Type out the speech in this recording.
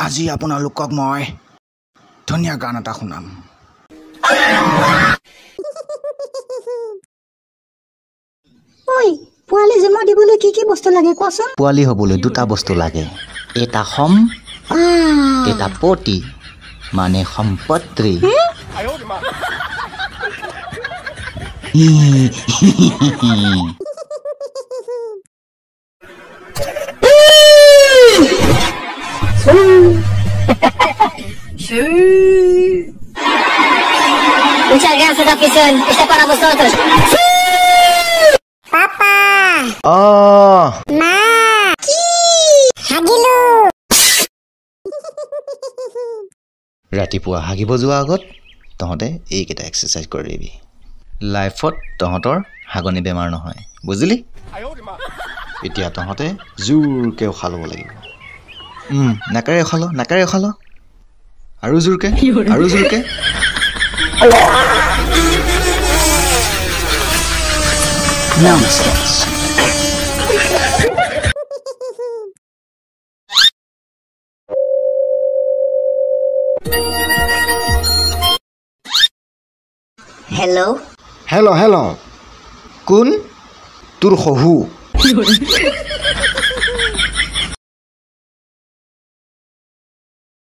আজি আপোনালোকক মই ধুনীয়া গান এটা শুনাম। ঐ পোৱালি জন্ম দিবলৈ কি কি বস্তু লাগে কোৱাচোন? পোৱালি হ'বলৈ দুটা বস্তু লাগে, এটা সম এটা পতি মানে সম্পত্তি। Muchas gracias, afición. Este es para vosotros. Papá! Ma! Hagilu! ৰাতিপুৱা হাগিব যোৱাৰ আগত তহঁতে এইকেইটা এক্সাৰচাইজ কৰিবি। লাইফত তহঁতৰ হাগনি বেমাৰ নহয়, বুজিলি? এতিয়া তহঁতে জোৰকৈ উশাহ ল'ব লাগিব। নাকেৰে উশাহ ল, নাকেৰে উশাহ ল। আৰু জোৰকৈ, আৰু জোৰকৈ। Nonsense. Hello. হেল্ল' কোন? তোৰ শহু।